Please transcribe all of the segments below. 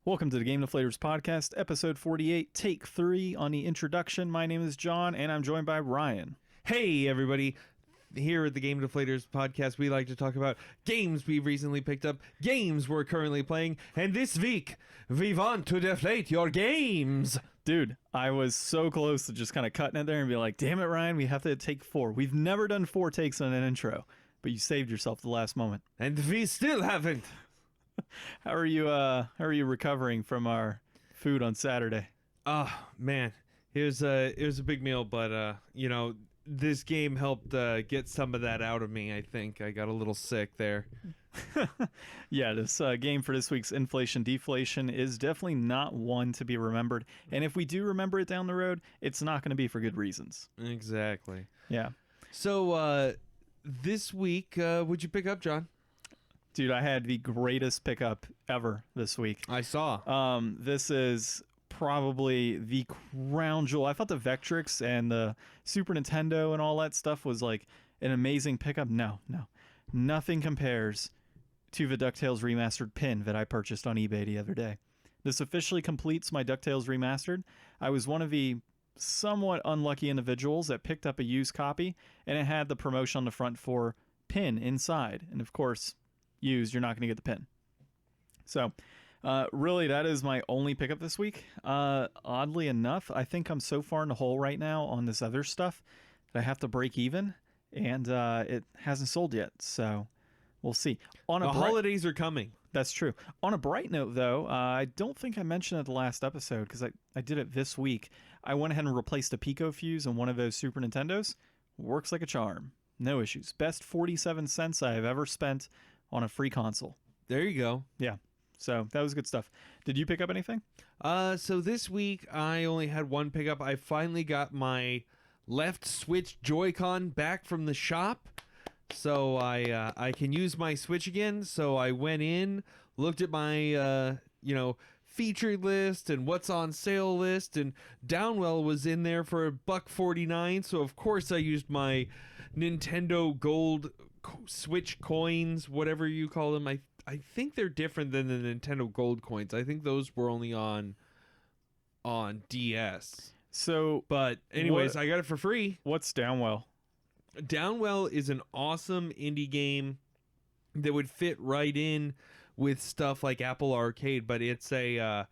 Welcome to the Game Deflators Podcast, episode 48, take 3 on the introduction. My name is John, and I'm joined by Ryan. Hey, everybody. Here at the Game Deflators Podcast, we like to talk about games we've recently picked up, games we're currently playing, and this week, we want to deflate your games. Dude, I was so close to just kind of cutting it there and be like, damn it, Ryan, we have to take 4. We've never done 4 takes on an intro, but you saved yourself the last moment. And we still haven't. How are you recovering from our food on Saturday? Oh, man. It was a big meal, but, this game helped get some of that out of me, I think. I got a little sick there. Yeah, this game for this week's Inflation Deflation is definitely not one to be remembered. And if we do remember it down the road, it's not going to be for good reasons. Exactly. Yeah. So, this week, what'd you pick up, John? Dude, I had the greatest pickup ever this week. I saw. This is probably the crown jewel. I thought the Vectrix and the Super Nintendo and all that stuff was like an amazing pickup. No. Nothing compares to the DuckTales Remastered pin that I purchased on eBay the other day. This officially completes my DuckTales Remastered. I was one of the somewhat unlucky individuals that picked up a used copy, and it had the promotion on the front for pin inside. And of course, used, you're not going to get the pin. So really, that is my only pickup this week. Oddly enough, I think I'm so far in the hole right now on this other stuff that I have to break even, and it hasn't sold yet. So we'll see. The holidays are coming. That's true. On a bright note, though, I don't think I mentioned it the last episode because I did it this week. I went ahead and replaced a Pico fuse on one of those Super Nintendos. Works like a charm. No issues. Best 47 cents I have ever spent on a free console. There you go. Yeah. So that was good stuff. Did you pick up anything? So this week I only had one pickup. I finally got my left Switch Joy-Con back from the shop, so I can use my Switch again. So I went in, looked at my featured list and what's on sale list, and Downwell was in there for $1.49. So of course I used my Nintendo Gold Switch coins, whatever you call them. I think they're different than the Nintendo Gold coins. I think those were only on DS. So, but anyways, I got it for free. What's Downwell? Downwell is an awesome indie game that would fit right in with stuff like Apple Arcade, but it's a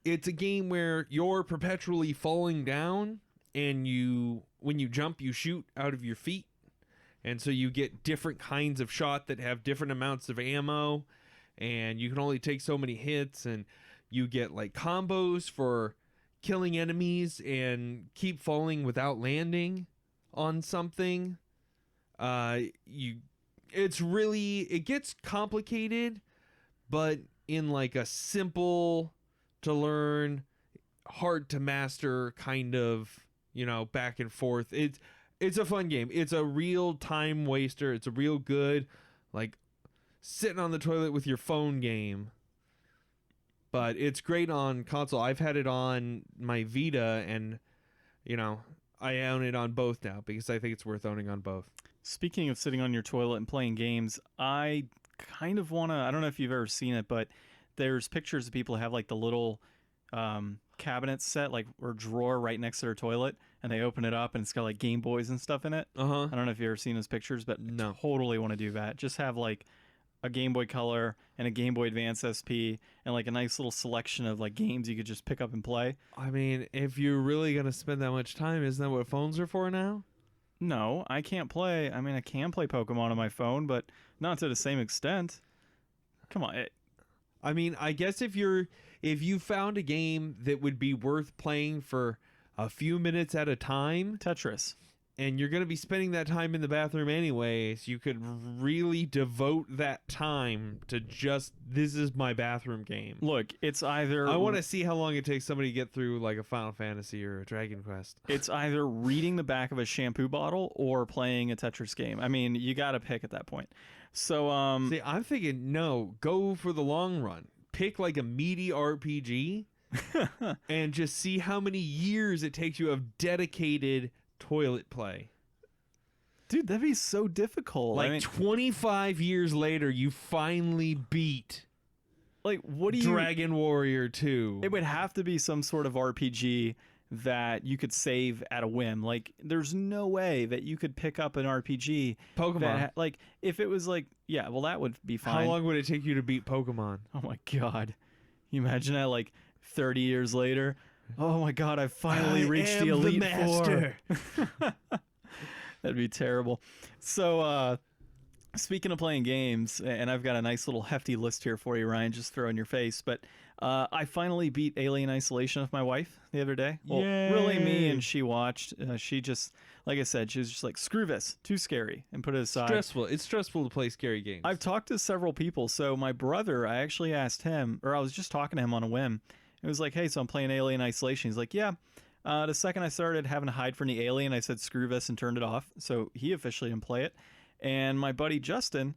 game where you're perpetually falling down, and when you jump, you shoot out of your feet. And so you get different kinds of shot that have different amounts of ammo, and you can only take so many hits, and you get like combos for killing enemies and keep falling without landing on something. It gets complicated, but in like a simple to learn, hard to master kind of, back and forth. It's a fun game. It's a real time waster. It's a real good, like, sitting on the toilet with your phone game. But it's great on console. I've had it on my Vita, and, I own it on both now because I think it's worth owning on both. Speaking of sitting on your toilet and playing games, I kind of want to, I don't know if you've ever seen it, but there's pictures of people who have, like, the little cabinet set, like, or drawer right next to their toilet, and they open it up and it's got like Game Boys and stuff in it. I don't know if you've ever seen those pictures, but no. Totally want to do that. Just have like a Game Boy Color and a Game Boy Advance SP and like a nice little selection of like games you could just pick up and play. I mean, if you're really going to spend that much time, isn't that what phones are for now? No, I can't play. I mean, I can play Pokemon on my phone, but not to the same extent. Come on. I mean, I guess if you found a game that would be worth playing for a few minutes at a time, Tetris, and you're going to be spending that time in the bathroom anyways, you could really devote that time to just, this is my bathroom game. Look, it's either... I want to see how long it takes somebody to get through like a Final Fantasy or a Dragon Quest. It's either reading the back of a shampoo bottle or playing a Tetris game. I mean, you got to pick at that point. So, See, I'm thinking, no, go for the long run. Pick like a meaty RPG and just see how many years it takes you of dedicated toilet play. Dude, that'd be so difficult. Like, 25 years later, you finally beat Like, what do you... Dragon Warrior 2. It would have to be some sort of RPG that you could save at a whim. Like, there's no way that you could pick up an RPG. Pokemon. Like, if it was like, yeah, well, that would be fine. How long would it take you to beat Pokemon? Oh my God. You imagine that like 30 years later? Oh my God, I finally reached the Elite Four. That'd be terrible. So, speaking of playing games, and I've got a nice little hefty list here for you, Ryan, just throw in your face, but I finally beat Alien Isolation with my wife the other day. Well, really me and she watched. She just, like I said, she was just like, screw this, too scary, and put it aside. Stressful. It's stressful to play scary games. I've talked to several people. So my brother, I actually asked him, or I was just talking to him on a whim. It was like, hey, so I'm playing Alien Isolation. He's like, yeah. The second I started having to hide from the alien, I said, screw this, and turned it off. So he officially didn't play it. And my buddy Justin,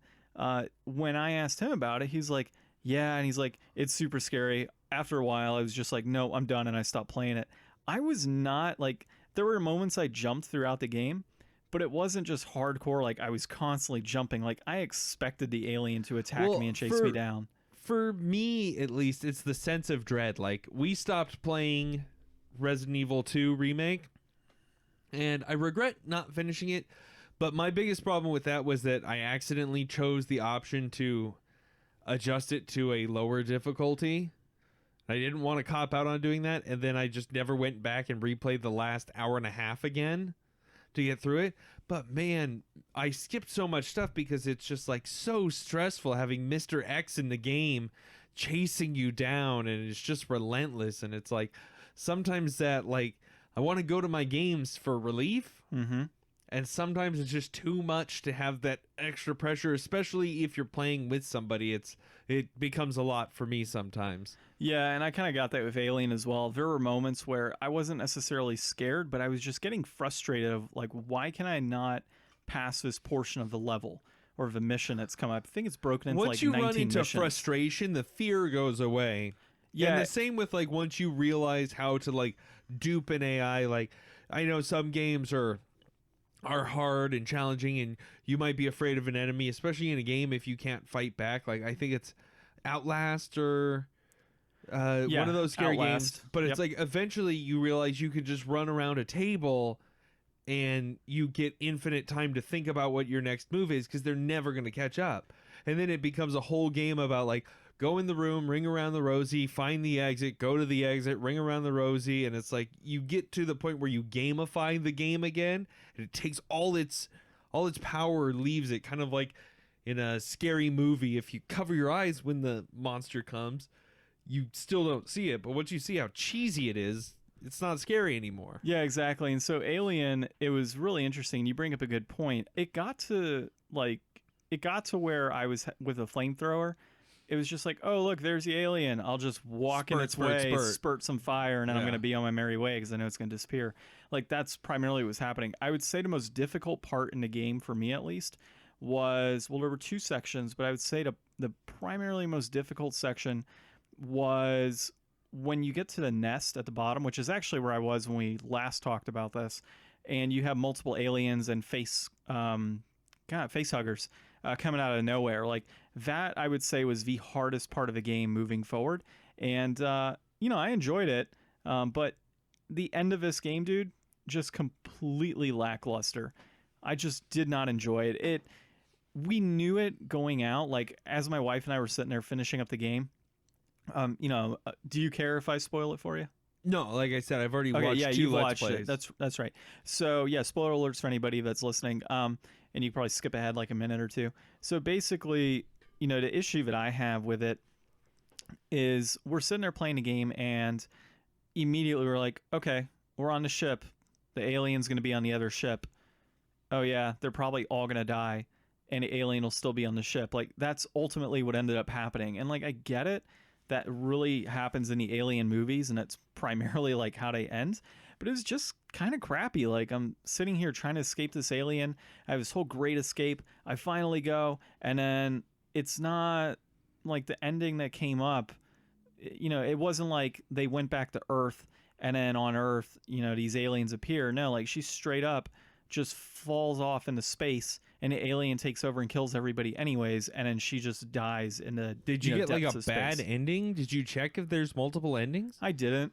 when I asked him about it, he's like, yeah. And he's like, it's super scary. After a while, I was just like, no, I'm done. And I stopped playing it. I was not like, there were moments I jumped throughout the game, but it wasn't just hardcore. Like, I was constantly jumping. Like, I expected the alien to attack me and chase me down. For me, at least, it's the sense of dread. Like, we stopped playing Resident Evil 2 Remake, and I regret not finishing it. But my biggest problem with that was that I accidentally chose the option to adjust it to a lower difficulty. I didn't want to cop out on doing that, and then I just never went back and replayed the last hour and a half again to get through it. But man, I skipped so much stuff because it's just like so stressful having Mr. X in the game chasing you down, and it's just relentless. And it's like sometimes that, like, I want to go to my games for relief. Mm-hmm. And sometimes it's just too much to have that extra pressure, especially if you're playing with somebody. It becomes a lot for me sometimes. Yeah, and I kind of got that with Alien as well. There were moments where I wasn't necessarily scared, but I was just getting frustrated of like, why can I not pass this portion of the level or the mission that's come up? I think it's broken into once like 19 you run into missions. Frustration, the fear goes away. Yeah, and the same with like once you realize how to like dupe an AI. Like, I know some games are hard and challenging, and you might be afraid of an enemy, especially in a game if you can't fight back. Like, I think it's Outlast or one of those scary Outlast. games. But it's like eventually you realize you could just run around a table and you get infinite time to think about what your next move is because they're never going to catch up. And then it becomes a whole game about like, go in the room, ring around the rosy, find the exit, go to the exit, ring around the rosy, and it's like you get to the point where you gamify the game again, and it takes all its power, leaves it, kind of like in a scary movie. If you cover your eyes when the monster comes, you still don't see it, but once you see how cheesy it is, it's not scary anymore. Yeah, exactly. And so Alien, it was really interesting. You bring up a good point. It got to where I was with a flamethrower. It was just like, oh, look, there's the alien. I'll just walk in its way, spurt some fire, and then I'm going to be on my merry way because I know it's going to disappear. Like, that's primarily what was happening. I would say the most difficult part in the game, for me at least, was, well, there were two sections, but I would say the primarily most difficult section was when you get to the nest at the bottom, which is actually where I was when we last talked about this, and you have multiple aliens and face huggers coming out of nowhere. Like, that I would say was the hardest part of the game moving forward. And, I enjoyed it. But the end of this game, dude, just completely lackluster. I just did not enjoy it. We knew it going out. Like, as my wife and I were sitting there finishing up the game, do you care if I spoil it for you? No, like I said, I've already watched two Let's Plays. That's right. So, yeah, spoiler alerts for anybody that's listening. And you probably skip ahead like a minute or two. So basically, the issue that I have with it is we're sitting there playing a game, and immediately we're like, okay, we're on the ship. The alien's going to be on the other ship. Oh, yeah, they're probably all going to die, and the alien will still be on the ship. Like, that's ultimately what ended up happening. And, like, I get it. That really happens in the Alien movies, and that's primarily like how they end. But it was just kind of crappy. Like, I'm sitting here trying to escape this alien. I have this whole great escape. I finally go, and then it's not like the ending that came up. It wasn't like they went back to Earth, and then on Earth, these aliens appear. No, like, she straight up just falls off into space, and the alien takes over and kills everybody anyways, and then she just dies in the Did you get like a depths of bad space. ending? Did you check if there's multiple endings? I didn't.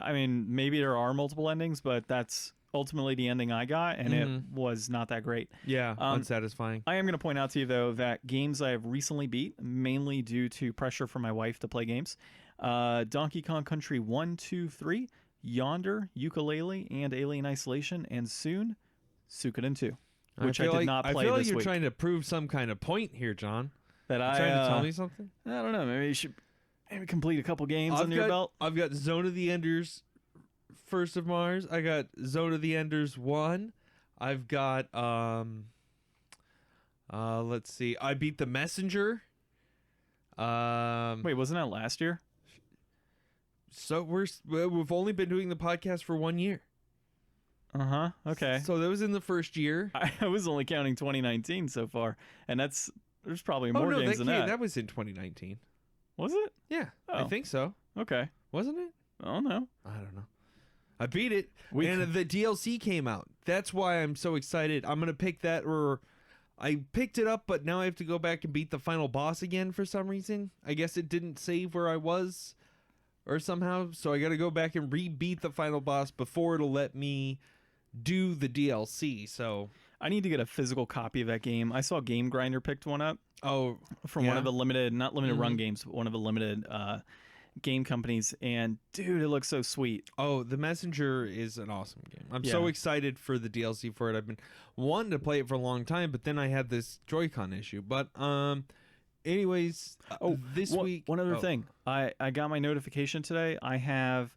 I mean, maybe there are multiple endings, but that's ultimately the ending I got, and it was not that great. Yeah, unsatisfying. I am going to point out to you, though, that games I have recently beat, mainly due to pressure from my wife to play games, Donkey Kong Country 1, 2, 3, Yonder, Yooka-Laylee, and Alien Isolation, and soon, Suikoden 2, which I did not play this week. I feel like you're trying to prove some kind of point here, John. That you trying to tell me something? I don't know. Maybe you should complete a couple games under your belt. I've got Zone of the Enders, First of Mars. I got Zone of the Enders 1. I've got let's see. I beat The Messenger. Wait, wasn't that last year? So we've only been doing the podcast for 1 year. Uh-huh. Okay. So that was in the first year. I was only counting 2019 so far, and there's probably more games than that. That was in 2019. Was it? Yeah, I think so. Okay. Wasn't it? Oh no. I don't know. I beat it, and the DLC came out. That's why I'm so excited. I'm gonna pick that, or I picked it up, but now I have to go back and beat the final boss again for some reason. I guess it didn't save where I was, or somehow. So I got to go back and re-beat the final boss before it'll let me do the DLC. So I need to get a physical copy of that game. I saw Game Grinder picked one up. Oh, from one of the not limited run games, but one of the limited game companies, and dude, it looks so sweet. Oh, The Messenger is an awesome game. I'm so excited for the DLC for it. I've been wanting to play it for a long time, but then I had this Joy-Con issue. But anyways, this week, one other thing, I got my notification today. I have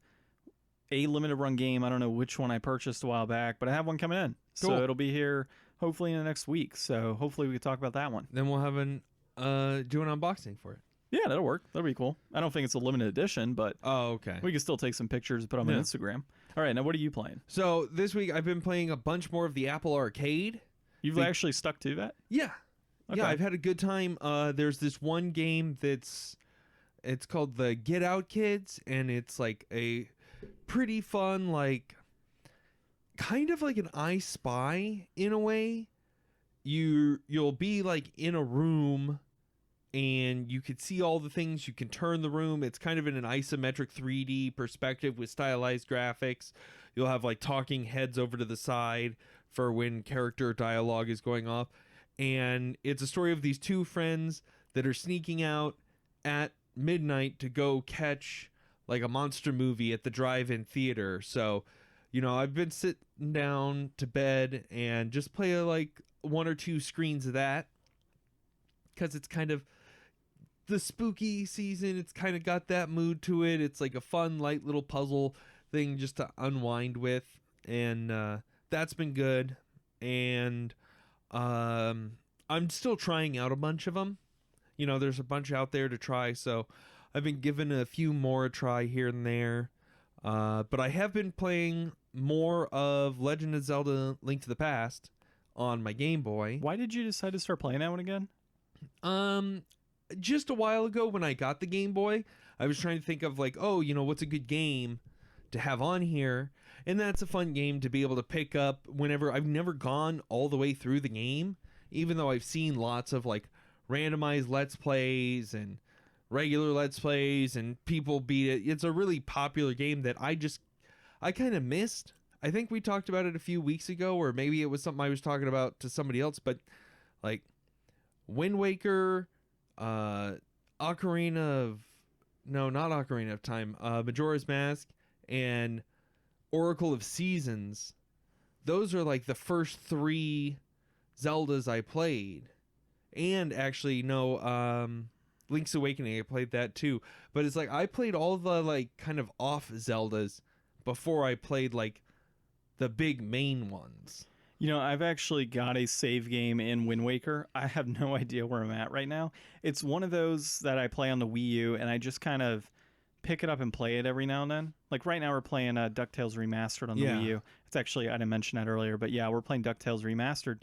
a limited run game. I don't know which one I purchased a while back, but I have one coming in. Cool. So it'll be here hopefully in the next week. So hopefully we can talk about that one. Then we'll have do an unboxing for it. Yeah, that'll work. That'll be cool. I don't think it's a limited edition, but okay. We can still take some pictures, put them on Instagram. All right, now what are you playing? So this week I've been playing a bunch more of the Apple Arcade. You've actually stuck to that? Yeah. Okay. Yeah, I've had a good time. There's this one game it's called the Get Out Kids, and it's like a pretty fun, like kind of like an I Spy in a way. You'll be like in a room, and you can see all the things. You can turn the room. It's kind of in an isometric 3D perspective with stylized graphics. You'll have like talking heads over to the side for when character dialogue is going off. And it's a story of these two friends that are sneaking out at midnight to go catch like a monster movie at the drive-in theater. So, I've been sitting down to bed and just play like one or two screens of that, because it's kind of the spooky season. It's kind of got that mood to it. It's like a fun, light little puzzle thing just to unwind with, and that's been good. And I'm still trying out a bunch of them. There's a bunch out there to try, so I've been giving a few more a try here and there. But I have been playing more of Legend of Zelda Link to the Past on my Game Boy. Why did you decide to start playing that one again? Just a while ago when I got the Game Boy, I was trying to think of like, what's a good game to have on here? And that's a fun game to be able to pick up whenever. I've never gone all the way through the game, even though I've seen lots of like randomized Let's Plays and regular Let's Plays and people beat it. It's a really popular game that I kind of missed. I think we talked about it a few weeks ago, or maybe it was something I was talking about to somebody else, but like Wind Waker, not Ocarina of Time, Majora's Mask, and Oracle of Seasons. Those are like the first three Zeldas I played. And actually, Link's Awakening, I played that too. But it's like I played all the like kind of off Zeldas before I played like the big main ones. I've actually got a save game in Wind Waker. I have no idea where I'm at right now. It's one of those that I play on the Wii U, and I just kind of pick it up and play it every now and then. Like right now we're playing DuckTales Remastered on the Wii U. It's actually, I didn't mention that earlier, but yeah, we're playing DuckTales Remastered.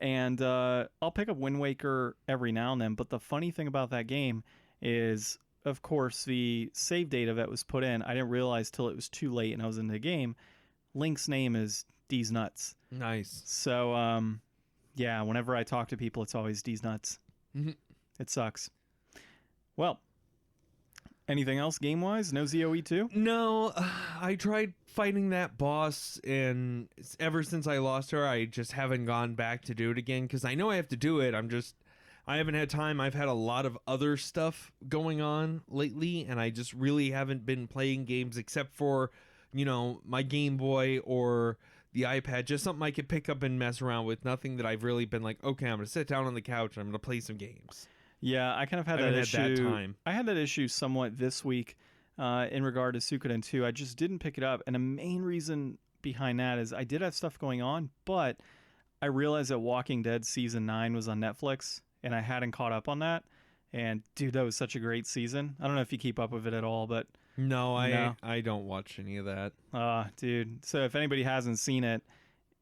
And I'll pick up Wind Waker every now and then. But the funny thing about that game is, of course, the save data that was put in, I didn't realize till it was too late and I was in the game. Link's name is D's nuts. Nice. So, yeah, whenever I talk to people, it's always D's nuts. Mm-hmm. It sucks. Well, anything else game-wise? No ZOE2? No, I tried fighting that boss, and ever since I lost her, I just haven't gone back to do it again, because I know I have to do it. I haven't had time. I've had a lot of other stuff going on lately, and I just really haven't been playing games except for, my Game Boy or the iPad, just something I could pick up and mess around with. Nothing that I've really been like, okay, I'm going to sit down on the couch and I'm going to play some games. Yeah, I kind of had that issue. I had that issue somewhat this week in regard to Suikoden 2. I just didn't pick it up, and a main reason behind that is I did have stuff going on, but I realized that Walking Dead Season 9 was on Netflix, and I hadn't caught up on that. And, dude, that was such a great season. I don't know if you keep up with it at all, but... No, I don't watch any of that. Dude. So if anybody hasn't seen it,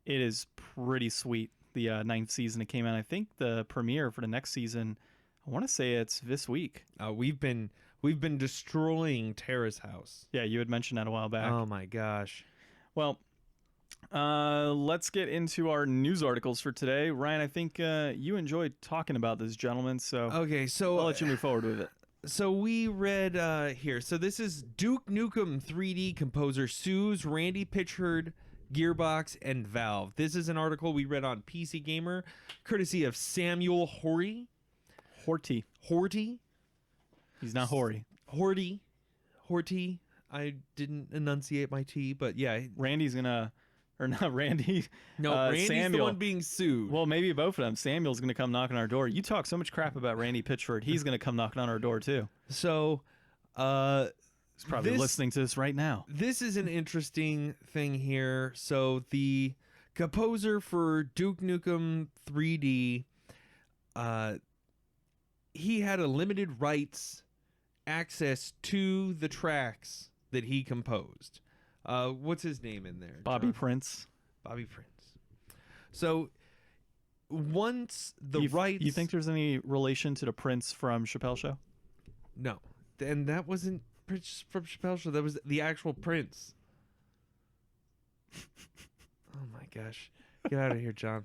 it is pretty sweet. The 9th season it came out. I think the premiere for the next season, I want to say it's this week. We've been destroying Tara's house. Yeah, you had mentioned that a while back. Oh my gosh. Well, let's get into our news articles for today. Ryan, I think you enjoyed talking about this gentleman, so okay, so I'll let you move forward with it. So we read here. So this is Duke Nukem 3D composer sues Randy Pitchford, Gearbox, and Valve. This is an article we read on PC Gamer, courtesy of Samuel Horty. He's not Horty. Horty. I didn't enunciate my T, but yeah. Randy's gonna... Or not Randy. No, Randy's Samuel. the one being sued. Well, maybe both of them. Samuel's going to come knocking on our door. You talk so much crap about Randy Pitchford. He's going to come knocking on our door, too. So, he's probably listening to this right now. This is an interesting thing here. So, the composer for Duke Nukem 3D, he had a limited rights access to the tracks that he composed. What's his name in there? Bobby Prince. So once the rights... You think there's any relation to the Prince from Chappelle Show? No. And that wasn't Prince from Chappelle Show. That was the actual Prince. Oh my gosh. Get out of here, John.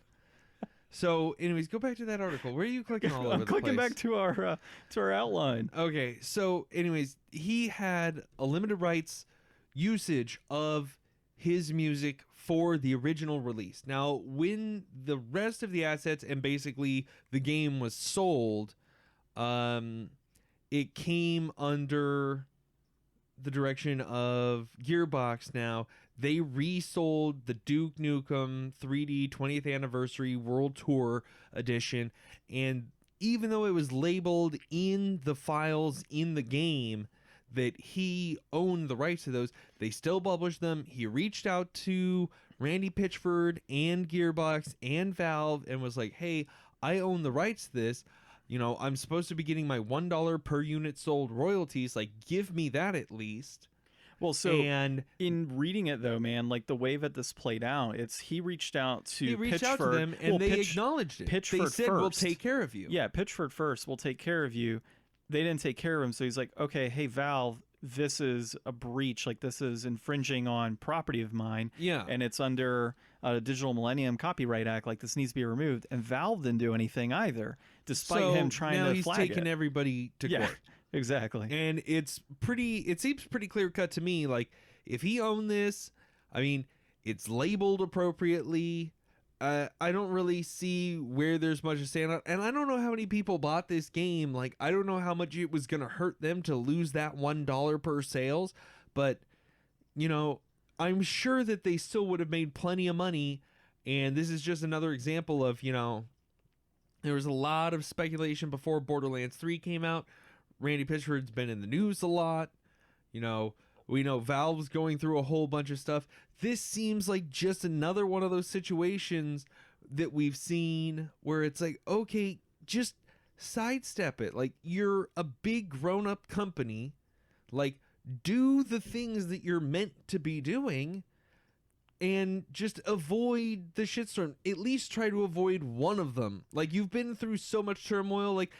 So anyways, go back to that article. Where are you clicking all over the place? I'm clicking back to our outline. Okay. So anyways, he had a limited rights usage of his music for the original release. Now, when the rest of the assets and basically the game was sold, it came under the direction of Gearbox. Now, they resold the Duke Nukem 3D 20th Anniversary World Tour Edition, and even though it was labeled in the files in the game that he owned the rights to those, they still published them. He reached out to Randy Pitchford and Gearbox and Valve and was like, hey, I own the rights to this. I'm supposed to be getting my $1 per unit sold royalties. Like, give me that at least. Well, so in reading it though, man, like the way that this played out, he reached out to them and they acknowledged it. Pitchford they said, first. We'll take care of you. Yeah, Pitchford first. We'll take care of you. They didn't take care of him, so he's like, okay, hey, Valve, this is a breach. Like, this is infringing on property of mine. Yeah. And it's under a Digital Millennium Copyright Act. Like, this needs to be removed. And Valve didn't do anything either, despite him trying to flag it. Now he's taking everybody to court. Exactly. And it seems pretty clear cut to me. Like, if he owned this, I mean, it's labeled appropriately. I don't really see where there's much to stand out. And I don't know how many people bought this game. Like, I don't know how much it was going to hurt them to lose that $1 per sales. But, I'm sure that they still would have made plenty of money. And this is just another example of, there was a lot of speculation before Borderlands 3 came out. Randy Pitchford's been in the news a lot. We know Valve's going through a whole bunch of stuff. This seems like just another one of those situations that we've seen where it's like, okay, just sidestep it. Like, you're a big grown-up company. Like, do the things that you're meant to be doing and just avoid the shitstorm. At least try to avoid one of them. Like, you've been through so much turmoil. Like,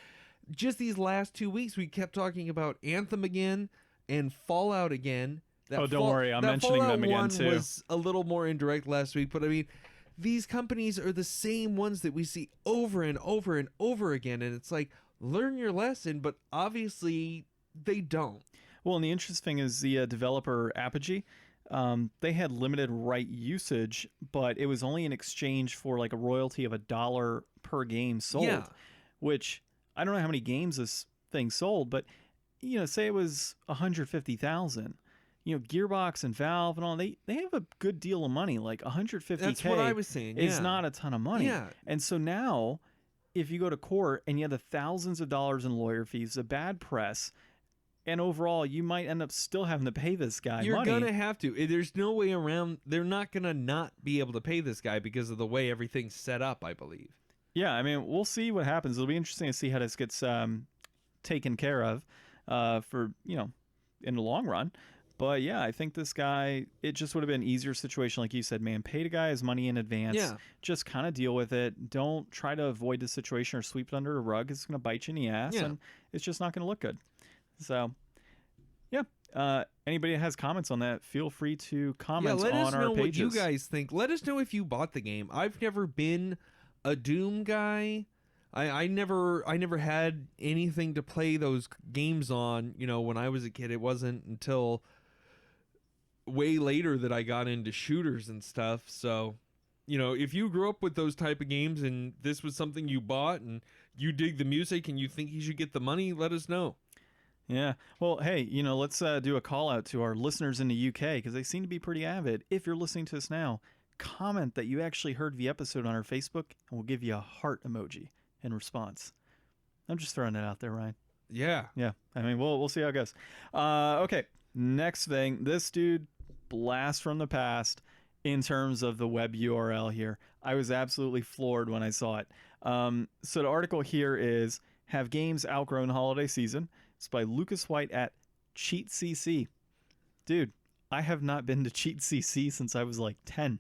just these last 2 weeks, we kept talking about Anthem again and Fallout again, Oh, don't worry, I'm mentioning Fallout them again 1 too. was a little more indirect last week, but I mean, these companies are the same ones that we see over and over and over again, and it's like, learn your lesson, but obviously they don't. Well, and the interesting thing is the developer Apogee, they had limited right usage, but it was only in exchange for like a royalty of $1 per game sold, Yeah. which I don't know how many games this thing sold, but say it was 150,000. Gearbox and Valve and all, they have a good deal of money. Like 150K That's what I was saying. is Yeah. not a ton of money. Yeah. And so now, if you go to court and you have the thousands of dollars in lawyer fees, the bad press, and overall, you might end up still having to pay this guy You're money. gonna have to. There's no way around. They're not gonna not be able to pay this guy because of the way everything's set up, I believe. Yeah, I mean, we'll see what happens. It'll be interesting to see how this gets taken care of for, in the long run. But yeah, I think this guy, it just would have been an easier situation. Like you said, man, pay the guy his money in advance. Yeah. Just kind of deal with it. Don't try to avoid the situation or sweep it under the rug. It's going to bite you in the ass, Yeah. and it's just not going to look good. So, yeah. Anybody that has comments on that, feel free to comment let us on our know pages. what you guys think. Let us know if you bought the game. I've never been a Doom guy. I never had anything to play those games on. When I was a kid, it wasn't until way later that I got into shooters and stuff. So, if you grew up with those type of games and this was something you bought and you dig the music and you think you should get the money, let us know. Yeah. Well, hey, let's do a call out to our listeners in the UK because they seem to be pretty avid. If you're listening to us now, comment that you actually heard the episode on our Facebook, and we'll give you a heart emoji in response. I'm just throwing it out there, Ryan. Yeah. Yeah. I mean, we'll see how it goes. Okay. Next thing, this dude blast from the past in terms of the web URL here. I was absolutely floored when I saw it. So the article here is, have games outgrown holiday season? It's by Lucas White at CheatCC. Dude, I have not been to CheatCC since I was like 10.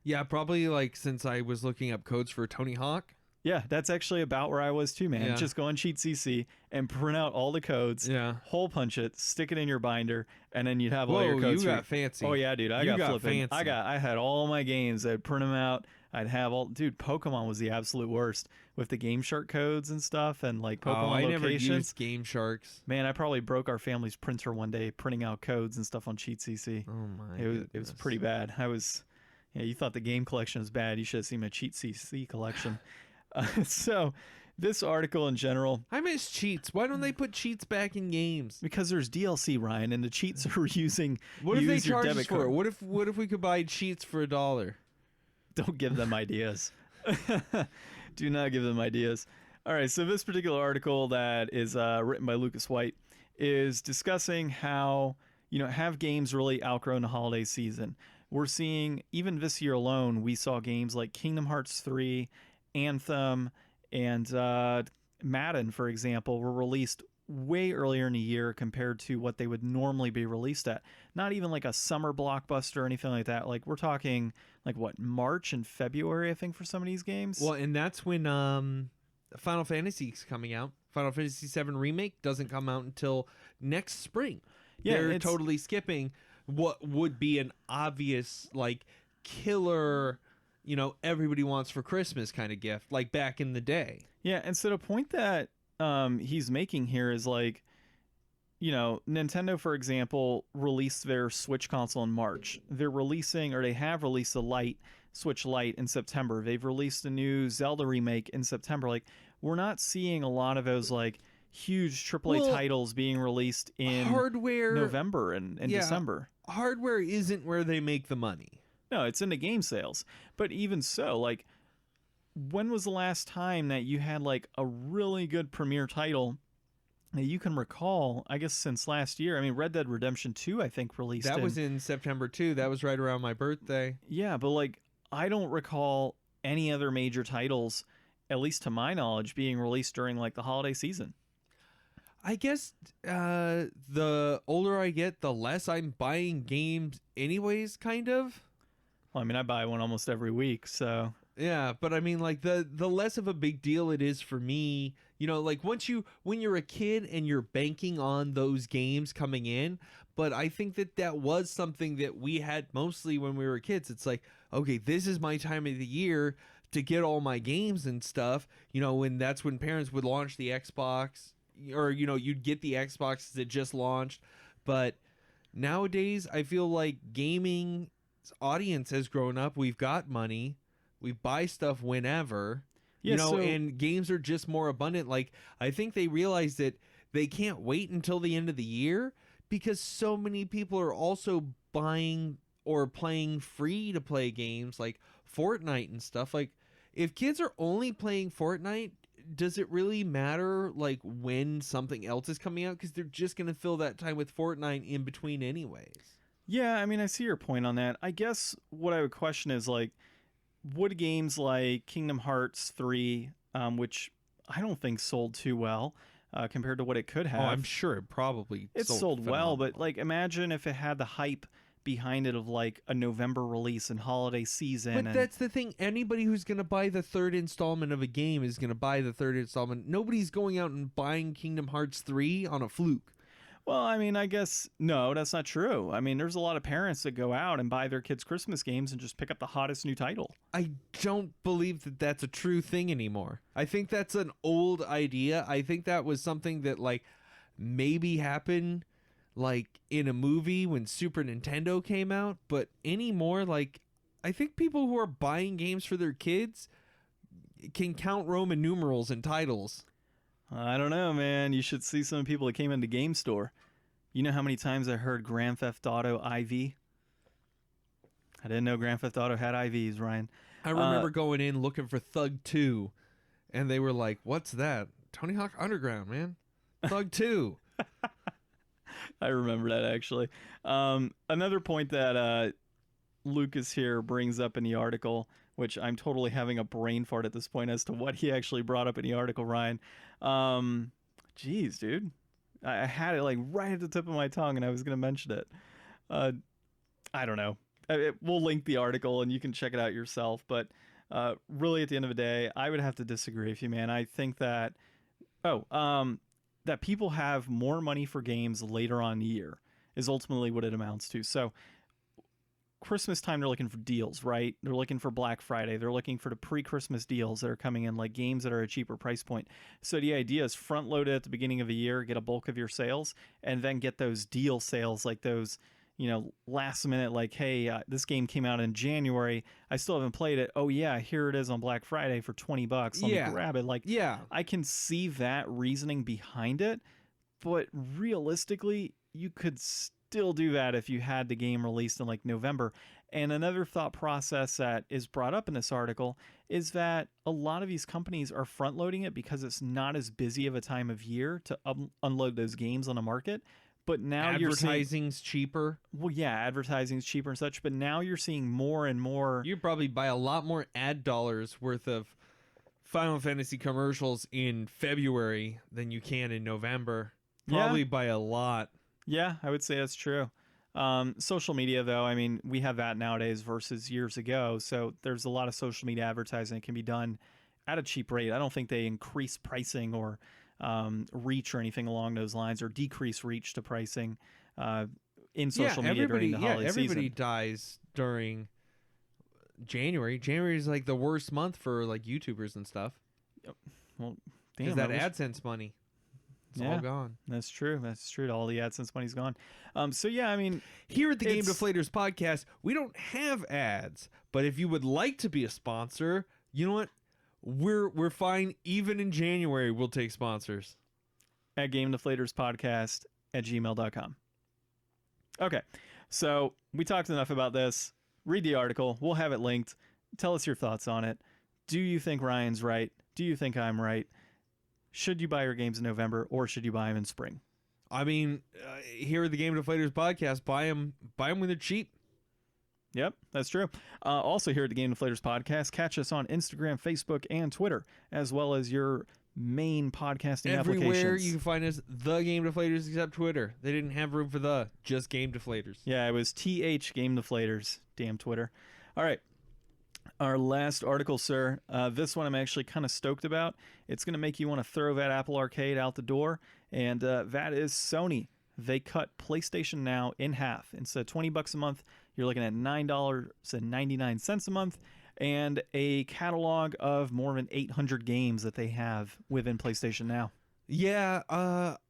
Yeah, probably like since I was looking up codes for Tony Hawk. Yeah, that's actually about where I was too, man. Yeah. Just go on CheatCC and print out all the codes, Yeah. hole punch it, stick it in your binder, and then you'd have all your Whoa, codes. you for- got fancy. Oh yeah, dude, I You got got flipping. fancy. I had all my games. I'd print them out. I'd have all. Dude, Pokemon was the absolute worst with the Game Shark codes and stuff, and like Pokemon I locations. never used Game Sharks. Man, I probably broke our family's printer one day printing out codes and stuff on CheatCC. Oh my! It was pretty bad. Yeah, you thought the game collection was bad. You should have seen my CheatCC collection. So, this article in general, I miss cheats. Why don't they put cheats back in games? because there's DLC, Ryan, and the cheats are using. What if they use your charge us debit for it? card. What if we could buy cheats for $1? Don't give them ideas. Do not give them ideas. All right, so this particular article that is written by Lucas White is discussing how, have games really outgrown the holiday season? We're seeing, even this year alone, we saw games like Kingdom Hearts 3, Anthem, and Madden, for example, were released way earlier in the year compared to what they would normally be released at. Not even like a summer blockbuster or anything like that. Like, we're talking like what, March and February, I think, for some of these games. Well, and that's when Final Fantasy's coming out. Final Fantasy VII Remake doesn't come out until next spring. Yeah, They're it's- totally skipping what would be an obvious like killer, everybody wants for Christmas kind of gift, like back in the day. Yeah, and so the point that he's making here is like, Nintendo, for example, released their Switch console in March. They have released the Switch Lite in September. They've released a new Zelda remake in September. Like, we're not seeing a lot of those like huge AAA titles being released in Hardware November and December. Hardware isn't where they make the money. No, it's in the game sales. But even so, like, when was the last time that you had like a really good premiere title that you can recall? I guess since last year. I mean, Red Dead Redemption 2, I think, released. That was in September too. That was right around my birthday. Yeah, but like, I don't recall any other major titles, at least to my knowledge, being released during like the holiday season. I guess the older I get, the less I'm buying games anyways, kind of. Well, I mean, I buy one almost every week, so. Yeah, but I mean, like the less of a big deal it is for me, like when you're a kid and you're banking on those games coming in, but I think that was something that we had mostly when we were kids. It's like, okay, this is my time of the year to get all my games and stuff, and that's when parents would launch the Xbox, or you'd get the Xbox that just launched. But nowadays I feel like gaming audience has grown up. We've got money, we buy stuff whenever, and games are just more abundant. Like, I think they realize that they can't wait until the end of the year, because so many people are also buying or playing free to play games like Fortnite and stuff. Like, if kids are only playing Fortnite, does it really matter like when something else is coming out? Because they're just going to fill that time with Fortnite in between anyways. Yeah, I mean, I see your point on that. I guess what I would question is, like, would games like Kingdom Hearts 3, which I don't think sold too well compared to what it could have. Oh, I'm sure it probably sold well, but like, imagine if it had the hype behind it of like a November release and holiday season. But that's the thing. Anybody who's going to buy the third installment of a game is going to buy the third installment. Nobody's going out and buying Kingdom Hearts 3 on a fluke. Well, I mean, I guess, no, that's not true. I mean, there's a lot of parents that go out and buy their kids' Christmas games and just pick up the hottest new title. I don't believe that that's a true thing anymore. I think that's an old idea. I think that was something that, like, maybe happened, like, in a movie when Super Nintendo came out. But anymore, like, I think people who are buying games for their kids can count Roman numerals and titles. I don't know, man. You should see some people that came into Game Store. You know how many times I heard Grand Theft Auto IV? I didn't know Grand Theft Auto had IVs, Ryan. I remember going in looking for Thug 2, and they were like, what's that? Tony Hawk Underground, man. Thug 2. I remember that, actually. Another point that Lucas here brings up in the article, which I'm totally having a brain fart at this point as to what he actually brought up in the article, Ryan. Geez, dude. I had it like right at the tip of my tongue and I was going to mention it. I don't know. We'll link the article and you can check it out yourself. But really, at the end of the day, I would have to disagree with you, man. I think that, that people have more money for games later on in the year is ultimately what it amounts to. So Christmas time, they're looking for deals, right? They're looking for Black Friday. They're looking for the pre-Christmas deals that are coming in, like games that are a cheaper price point. So the idea is front load it at the beginning of the year, get a bulk of your sales, and then get those deal sales, like those, last minute, like, hey, this game came out in January. I still haven't played it. Oh yeah, here it is on Black Friday for $20. Let me grab it. Like, yeah, I can see that reasoning behind it, but realistically, you could still do that if you had the game released in like November. And another thought process that is brought up in this article is that a lot of these companies are front loading it because it's not as busy of a time of year to unload those games on the market. But now advertising's cheaper. Well, yeah, advertising's cheaper and such. But now you're seeing more and more. You probably buy a lot more ad dollars worth of Final Fantasy commercials in February than you can in November. Probably by a lot. Yeah, I would say that's true. Social media, though, I mean, we have that nowadays versus years ago. So there's a lot of social media advertising that can be done at a cheap rate. I don't think they increase pricing or reach or anything along those lines, or decrease reach to pricing in social media during the holiday season. Everybody dies during January. January is like the worst month for like YouTubers and stuff. Well, because that AdSense money. It's all gone. That's true. That's true. All the AdSense money's gone. So yeah, I mean, here at the Game Deflators Podcast, we don't have ads, but if you would like to be a sponsor, you know what? We're fine. Even in January, we'll take sponsors. At Game Deflators Podcast at gmail.com. Okay, so we talked enough about this. Read the article. We'll have it linked. Tell us your thoughts on it. Do you think Ryan's right? Do you think I'm right? Should you buy your games in November, or should you buy them in spring? I mean, here at the Game Deflators Podcast, buy them when they're cheap. Yep, that's true. Also here at the Game Deflators Podcast, catch us on Instagram, Facebook, and Twitter, as well as your main podcasting Everywhere applications. You can find us, the Game Deflators, except Twitter. They didn't have room for just Game Deflators. Yeah, it was TH Game Deflators. Damn Twitter. All right. Our last article, sir. This one I'm actually kind of stoked about. It's going to make you want to throw that Apple Arcade out the door, and that is Sony they cut PlayStation Now in half. Instead of $20 a month, you're looking at $9.99 a month, and a catalog of more than 800 games that they have within PlayStation Now. Yeah,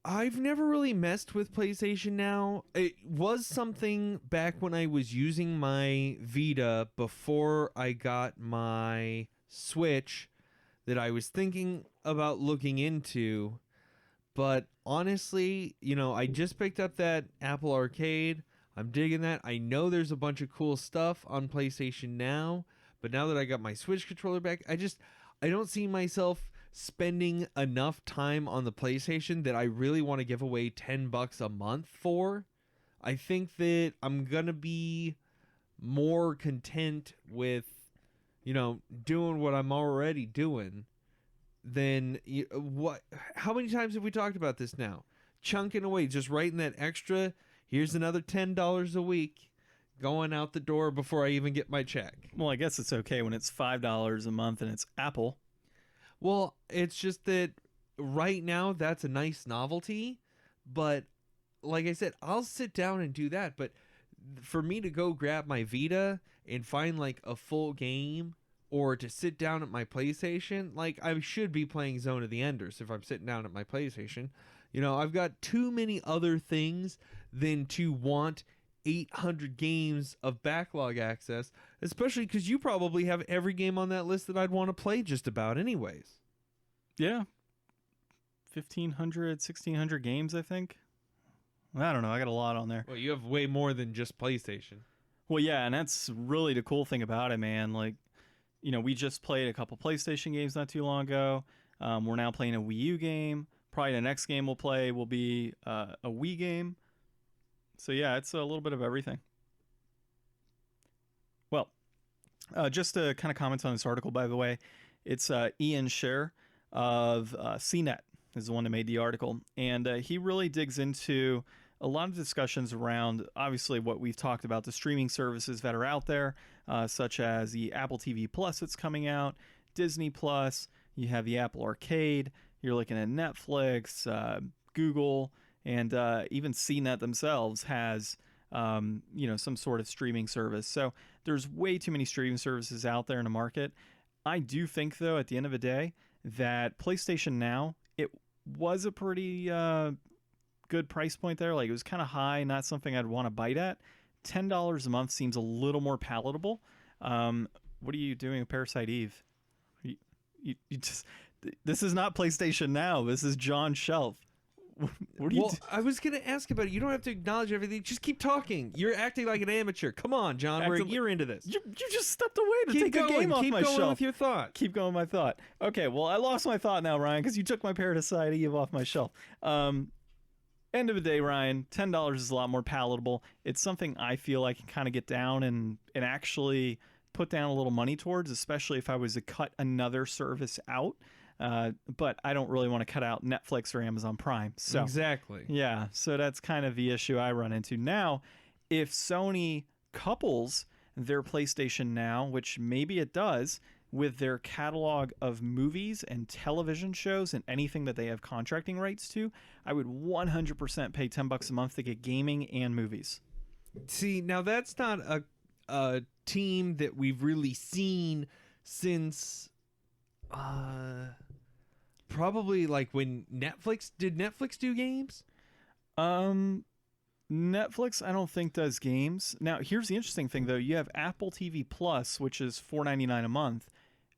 I've never really messed with PlayStation Now. It was something back when I was using my Vita before I got my Switch that I was thinking about looking into. But honestly, I just picked up that Apple Arcade. I'm digging that. I know there's a bunch of cool stuff on PlayStation Now, but now that I got my Switch controller back, I don't see myself spending enough time on the PlayStation that I really want to give away $10 a month for. I think that I'm going to be more content with, doing what I'm already doing than how many times have we talked about this now? Chunking away, just writing that extra, here's another $10 a week going out the door before I even get my check. Well, I guess it's okay when it's $5 a month and it's Apple. Well, it's just that right now that's a nice novelty, but like I said, I'll sit down and do that. But for me to go grab my Vita and find like a full game, or to sit down at my PlayStation, like I should be playing Zone of the Enders if I'm sitting down at my PlayStation. I've got too many other things than to want 800 games of backlog access, especially because you probably have every game on that list that I'd want to play just about anyways. Yeah. 1,500, 1,600 games, I think. I don't know. I got a lot on there. Well, you have way more than just PlayStation. Well, yeah, and that's really the cool thing about it, man. Like, we just played a couple PlayStation games not too long ago. We're now playing a Wii U game. Probably the next game we'll play will be a Wii game. So yeah, it's a little bit of everything. Well, just to kind of comment on this article, by the way, it's Ian Scher of CNET is the one that made the article, and he really digs into a lot of discussions around, obviously, what we've talked about, the streaming services that are out there, such as the Apple TV Plus that's coming out, Disney Plus, you have the Apple Arcade, you're looking at Netflix, Google, and even CNET themselves has some sort of streaming service. So there's way too many streaming services out there in the market. I do think, though, at the end of the day, that PlayStation Now, it was a pretty good price point there. Like, it was kind of high, not something I'd want to bite at. $10 a month seems a little more palatable. What are you doing with Parasite Eve? You just, this is not PlayStation Now. This is John's shelf. What are you I was going to ask about it. You don't have to acknowledge everything. Just keep talking. You're acting like an amateur. Come on, John. We're a year into this. You just stepped away to keep take going. a game off my shelf. Keep going with your thought. Keep going with my thought. Okay, well, I lost my thought now, Ryan, because you took my Parasite Eve off my shelf. End of the day, Ryan, $10 is a lot more palatable. It's something I feel I can kind of get down and actually put down a little money towards, especially if I was to cut another service out. But I don't really want to cut out Netflix or Amazon Prime. So exactly. Yeah, so that's kind of the issue I run into. Now, if Sony couples their PlayStation Now, which maybe it does, with their catalog of movies and television shows and anything that they have contracting rights to, I would 100% pay $10 a month to get gaming and movies. See, now that's not a team that we've really seen since probably like when Netflix do games? Netflix I don't think does games. Now, here's the interesting thing though. You have Apple TV Plus, which is $4.99 a month,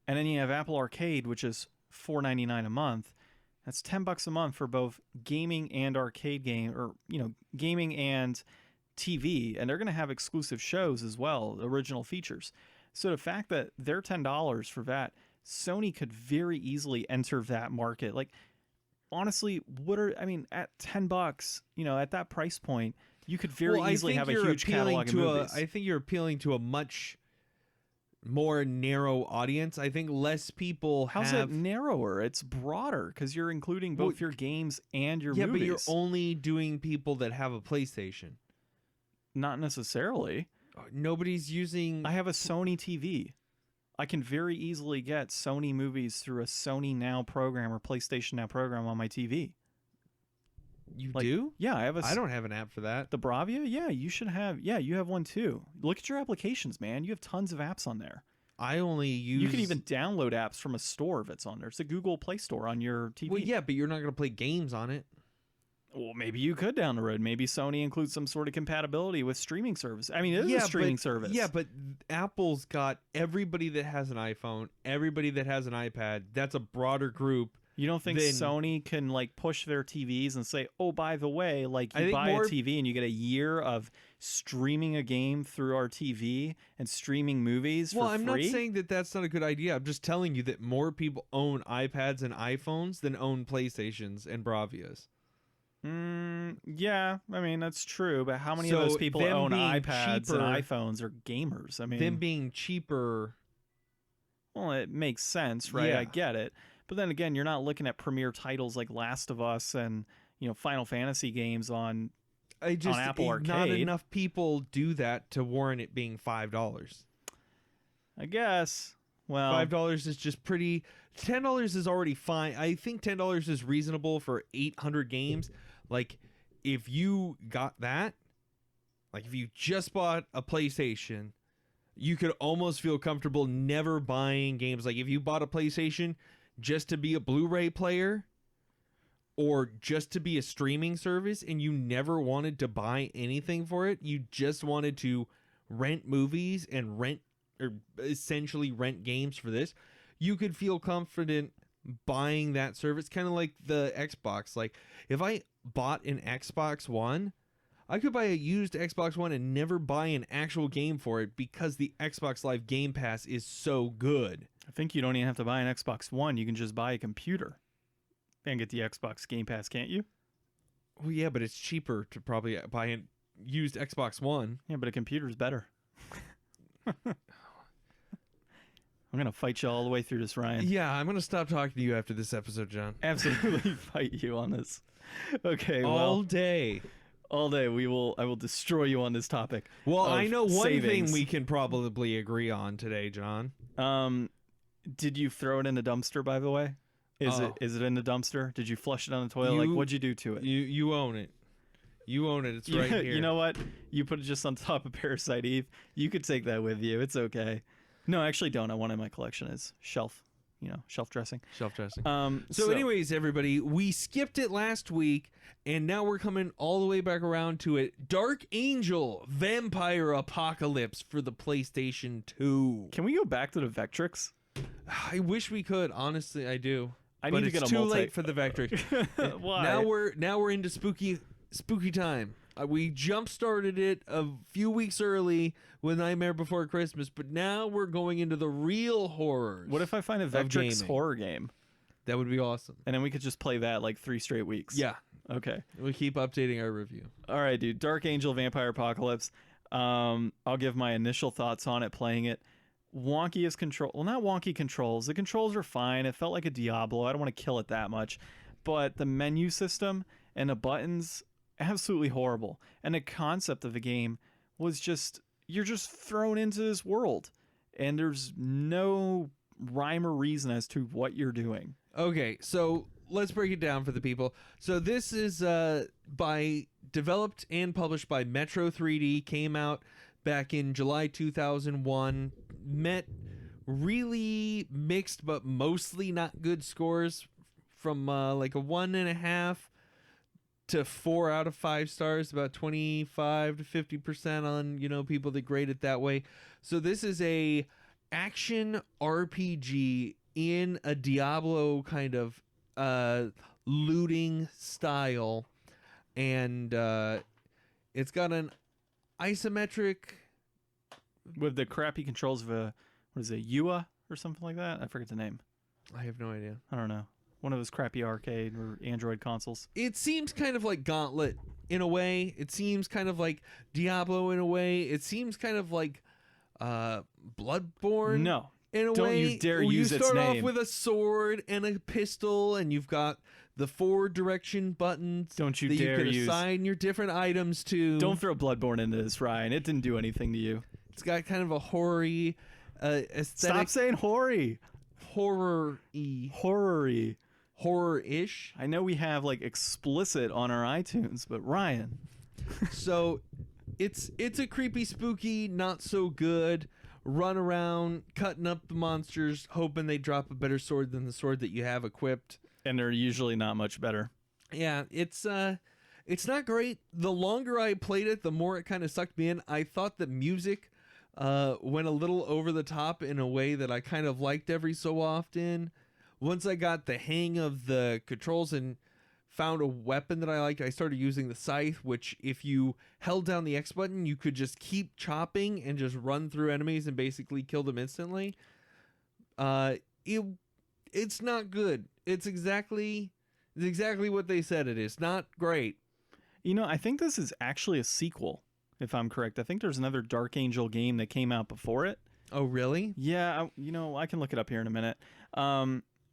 and then you have Apple Arcade, which is $4.99 a month. That's $10 a month for both gaming and arcade game, or gaming and TV, and they're going to have exclusive shows as well, original features. So the fact that they're $10 for that, Sony could very easily enter that market. Like, honestly, at $10, at that price point, you could very easily have a huge catalog of movies. I think you're appealing to a much more narrow audience. I think less people How's it narrower? It's broader because you're including both your games and your movies. Yeah, but you're only doing people that have a PlayStation. Not necessarily. Nobody's using... I have a Sony TV. I can very easily get Sony movies through a Sony Now program or PlayStation Now program on my TV. You Like, do? Yeah, I don't have an app for that. The Bravia? Yeah, you should have. Yeah, you have one too. Look at your applications, man. You have tons of apps on there. I only use. You can even download apps from a store if it's on there. It's a Google Play Store on your TV. Well, yeah, but you're not going to play games on it. Well, maybe you could down the road. Maybe Sony includes some sort of compatibility with streaming service. I mean, it is a streaming service. Yeah, but Apple's got everybody that has an iPhone, everybody that has an iPad. That's a broader group. You don't think Sony can like push their TVs and say, "Oh, by the way, like you buy a TV and you get a year of streaming a game through our TV and streaming movies for free?" Well, I'm not saying that that's not a good idea. I'm just telling you that more people own iPads and iPhones than own PlayStations and Bravias. Yeah, I mean that's true, but how many of those people own iPads and iPhones are gamers? I mean, them being cheaper. Well, it makes sense, right? Yeah. I get it. But then again, you're not looking at premier titles like Last of Us and, you know, Final Fantasy games on Apple Arcade. Not enough people do that to warrant it being $5. I guess. Well, $5 is just pretty. $10 is already fine. I think $10 is reasonable for 800 games. Like, if you got that, like if you just bought a PlayStation, you could almost feel comfortable never buying games. Like if you bought a PlayStation just to be a Blu-ray player or just to be a streaming service and you never wanted to buy anything for it, you just wanted to rent movies and essentially rent games for this, you could feel confident buying that service. Kind of like the Xbox. Like if I bought an Xbox One, I could buy a used Xbox One and never buy an actual game for it because the Xbox Live Game Pass is so good. I think you don't even have to buy an Xbox One. You can just buy a computer and get the Xbox Game Pass, can't you? Well, yeah, but it's cheaper to probably buy a used Xbox One. Yeah, but a computer's better. I'm going to fight you all the way through this, Ryan. Yeah, I'm going to stop talking to you after this episode, John. Absolutely fight you on this. Okay, all day. All day. I will destroy you on this topic. Well, I know one thing we can probably agree on today, John. Did you throw it in the dumpster, by the way? Is it in the dumpster? Did you flush it on the toilet? What'd you do to it? You own it. You own it. It's right here. You know what? You put it just on top of Parasite Eve. You could take that with you. It's okay. No, actually don't. I want it in my collection as shelf dressing. Shelf dressing. So anyways, everybody, we skipped it last week, and now we're coming all the way back around to it. Dark Angel Vampire Apocalypse for the PlayStation 2. Can we go back to the Vectrix? I wish we could. Honestly, I do. I need to get a too late for the Vectrix. Why? Now we're into spooky time. We jump started it a few weeks early with Nightmare Before Christmas, but now we're going into the real horrors. What if I find a Vectrix horror game? That would be awesome. And then we could just play that like 3 straight weeks. Yeah. Okay. We keep updating our review. All right, dude. Dark Angel Vampire Apocalypse. I'll give my initial thoughts on it playing it. Wonkiest control. Well, not wonky controls. The controls are fine. It felt like a Diablo. I don't want to kill it that much. But the menu system and the buttons, absolutely horrible. And the concept of the game was just, you're just thrown into this world. And there's no rhyme or reason as to what you're doing. Okay, so let's break it down for the people. So this is developed and published by Metro 3D, came out back in July 2001, met really mixed but mostly not good scores from like a 1.5 to 4 out of 5 stars, about 25 to 50% on, people that grade it that way. So this is a action RPG in a Diablo kind of looting style, and it's got an isometric with the crappy controls of a, what is it, UA or something like that? I forget the name. I have no idea. I don't know. One of those crappy arcade or Android consoles. It seems kind of like Gauntlet in a way. It seems kind of like Diablo in a way. It seems kind of like Bloodborne. No. In a Don't way. you dare use its name. You start off with a sword and a pistol, and you've got the 4 direction buttons. Don't you that dare you can assign your different items to. Don't throw Bloodborne into this, Ryan. It didn't do anything to you. It's got kind of a aesthetic. Stop saying hoary. Horror-y. Horror-y. horror-ish. I know we have like explicit on our iTunes, but Ryan. So it's a creepy, spooky, not so good run around cutting up the monsters, hoping they drop a better sword than the sword that you have equipped. And they're usually not much better. Yeah, it's not great. The longer I played it, the more it kind of sucked me in. I thought the music went a little over the top in a way that I kind of liked every so often. Once I got the hang of the controls and found a weapon that I liked, I started using the scythe, which if you held down the X button, you could just keep chopping and just run through enemies and basically kill them instantly. It's not good. It's exactly what they said it is. Not great. You know, I think this is actually a sequel, if I'm correct. I think there's another Dark Angel game that came out before it. Oh, really? Yeah, I can look it up here in a minute.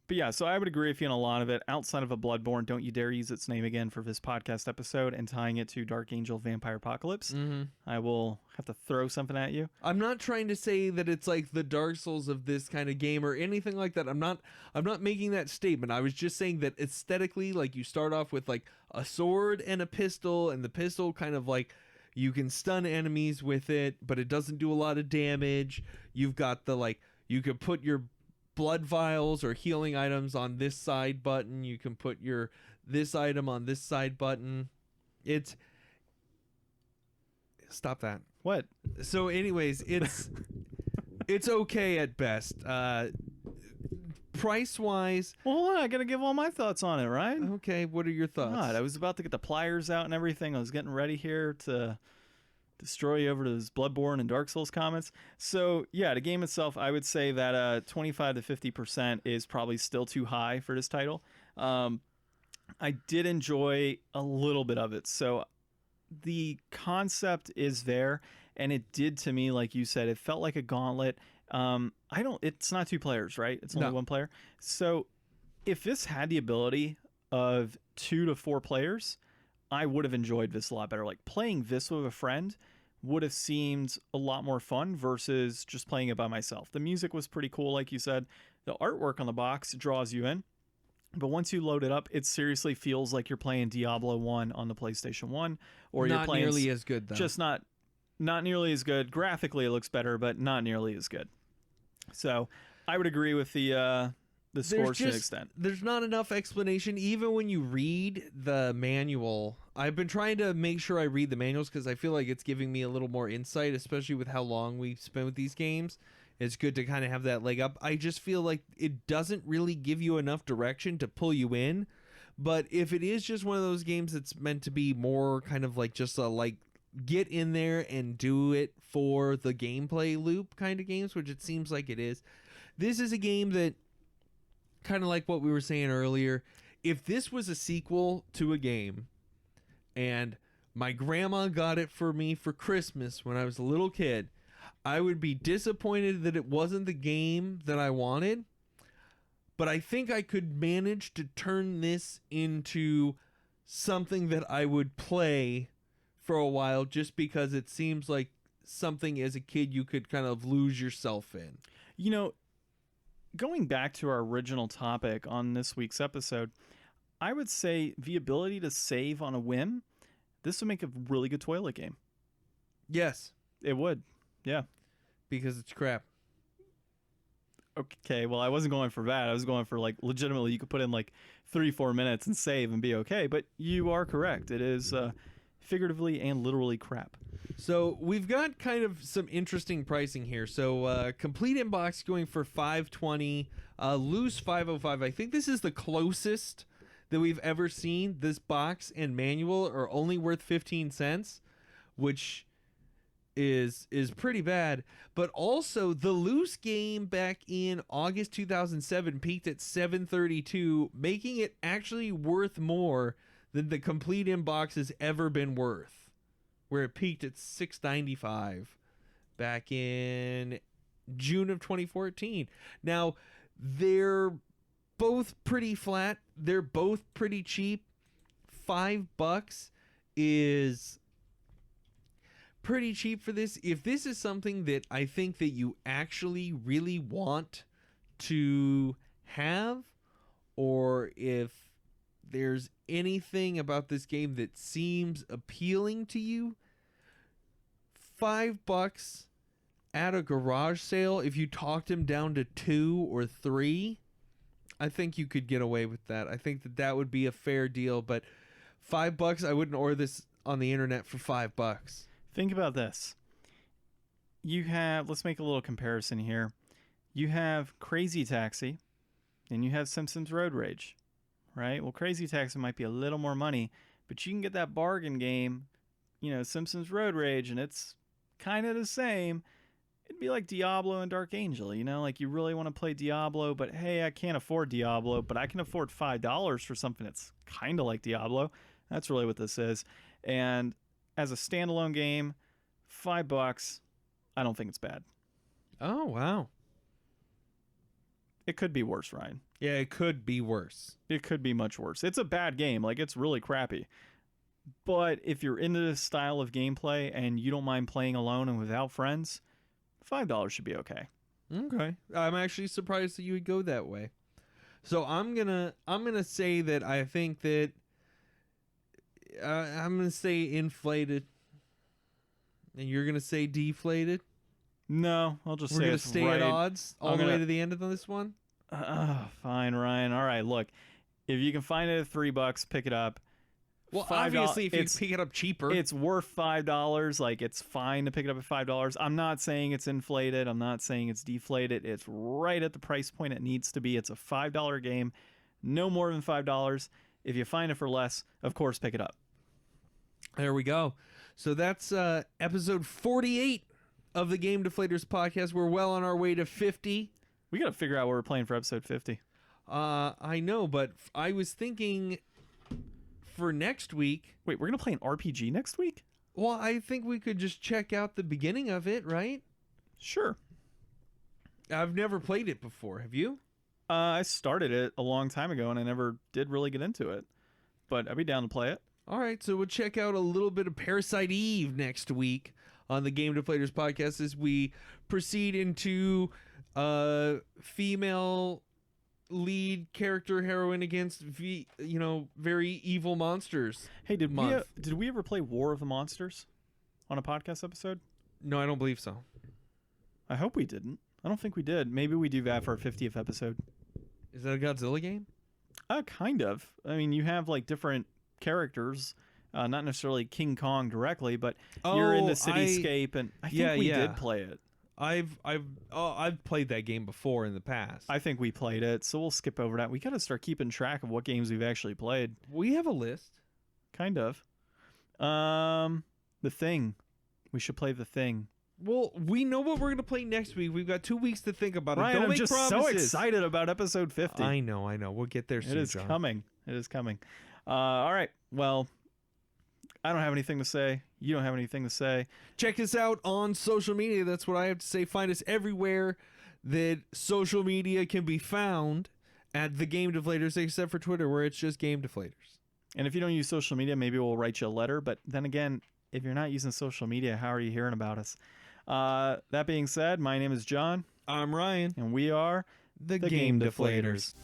But yeah, so I would agree with you on a lot of it. Outside of a Bloodborne, don't you dare use its name again for this podcast episode, and tying it to Dark Angel Vampire Apocalypse. Mm-hmm. I will have to throw something at you. I'm not trying to say that it's like the Dark Souls of this kind of game or anything like that. I'm not making that statement. I was just saying that aesthetically, like, you start off with like a sword and a pistol, and the pistol kind of like you can stun enemies with it, but it doesn't do a lot of damage. You've got the like you could put your blood vials or healing items on this side button. You can put your this item on this side button. Stop that. What? So anyways, it's okay at best. Price wise, Well, hold on, I gotta give all my thoughts on it, right? okay, what are your thoughts? God, I was about to get the pliers out and everything. I was getting ready here to destroy you over to those Bloodborne and Dark Souls comments. So yeah, the game itself, I would say that 25 to 50% is probably still too high for this title. I did enjoy a little bit of it. So the concept is there, and it did to me, like you said, it felt like a gauntlet. It's not 2 players, right? It's only 1 player. So if this had the ability of 2 to 4 players, I would have enjoyed this a lot better. Like, playing this with a friend would have seemed a lot more fun versus just playing it by myself. The music was pretty cool, like you said. The artwork on the box draws you in. But once you load it up, it seriously feels like you're playing Diablo 1 on the PlayStation 1. Or not you're playing nearly as good, though. Just not nearly as good. Graphically, it looks better, but not nearly as good. So I would agree with the score to an extent. There's not enough explanation. Even when you read the manual, I've been trying to make sure I read the manuals because I feel like it's giving me a little more insight, especially with how long we've spent with these games. It's good to kind of have that leg up. I just feel like it doesn't really give you enough direction to pull you in. But if it is just one of those games that's meant to be more kind of like just a like get in there and do it for the gameplay loop kind of games, which it seems like it is, this is a game that, kind of like what we were saying earlier, if this was a sequel to a game and my grandma got it for me for Christmas when I was a little kid, I would be disappointed that it wasn't the game that I wanted. But I think I could manage to turn this into something that I would play for a while, just because it seems like something as a kid you could kind of lose yourself in. You know, going back to our original topic on this week's episode, I would say the ability to save on a whim, this would make a really good toilet game. Yes. It would. Yeah. Because it's crap. Okay, well, I wasn't going for that. I was going for, like, legitimately, you could put in, like, 3-4 minutes and save and be okay. But you are correct. It is figuratively and literally crap. So we've got kind of some interesting pricing here. So complete in box going for $520, loose $505. I think this is the closest that we've ever seen. This box and manual are only worth 15 cents, which is pretty bad. But also the loose game back in August 2007 peaked at $732, making it actually worth more than the complete in box has ever been worth, where it peaked at $695 back in June of 2014. Now, they're both pretty flat. They're both pretty cheap. $5 is pretty cheap for this. If this is something that I think that you actually really want to have, or if there's anything about this game that seems appealing to you, $5 at a garage sale, if you talked him down to 2 or 3, I think you could get away with that. I think that would be a fair deal, but $5, I wouldn't order this on the internet for $5. Think about this. Let's make a little comparison here. You have Crazy Taxi and you have Simpsons Road Rage, right? Well, Crazy Taxi might be a little more money, but you can get that bargain game, Simpsons Road Rage, and it's kind of the same. It'd be like Diablo and Dark Angel, like you really want to play Diablo, but hey, I can't afford Diablo, but I can afford $5 for something that's kind of like Diablo. That's really what this is. And as a standalone game, $5, I don't think it's bad. Oh, wow. It could be worse, Ryan. Yeah, it could be worse. It could be much worse. It's a bad game. Like, it's really crappy. But if you're into this style of gameplay and you don't mind playing alone and without friends, $5 should be okay. Okay. I'm actually surprised that you would go that way. So I'm gonna say that I think that I'm gonna say inflated, and you're gonna say deflated. No, I'll just We're say gonna it's stay right. at odds all the way to the end of this one. Fine, Ryan. All right, look, if you can find it at $3, pick it up. Well, obviously, if you pick it up cheaper, it's worth $5. Like, it's fine to pick it up at $5. I'm not saying it's inflated. I'm not saying it's deflated. It's right at the price point it needs to be. It's a $5 game, no more than $5. If you find it for less, of course, pick it up. There we go. So that's episode 48 of the Game Deflators podcast. We're well on our way to 50. We got to figure out what we're playing for episode 50. I know, but I was thinking for next week. Wait, we're going to play an RPG next week? Well, I think we could just check out the beginning of it, right? Sure. I've never played it before. Have you? I started it a long time ago, and I never did really get into it. But I'd be down to play it. All right, so we'll check out a little bit of Parasite Eve next week on the Game Deflators podcast as we proceed into female lead character heroine against very evil monsters. Hey, did we ever play War of the Monsters on a podcast episode? No, I don't believe so. I hope we didn't. I don't think we did. Maybe we do that for our 50th episode. Is that a Godzilla game? Kind of. I mean, you have like different characters, not necessarily King Kong directly, but you're in the cityscape, and I think we did play it. I've played that game before in the past. I think we played it, so we'll skip over that. We got to start keeping track of what games we've actually played. We have a list. Kind of. The Thing. We should play The Thing. Well, we know what we're going to play next week. We've got 2 weeks to think about it. Ryan, Don't I'm make just promises. so excited about episode 50. I know. We'll get there soon, It is John. coming. It is coming. All right. Well, I don't have anything to say. You don't have anything to say. Check us out on social media. That's what I have to say. Find us everywhere that social media can be found at the Game Deflators, except for Twitter, where it's just Game Deflators. And if you don't use social media, maybe we'll write you a letter. But then again, if you're not using social media, how are you hearing about us? That being said, my name is John. I'm Ryan. And we are the Game Deflators.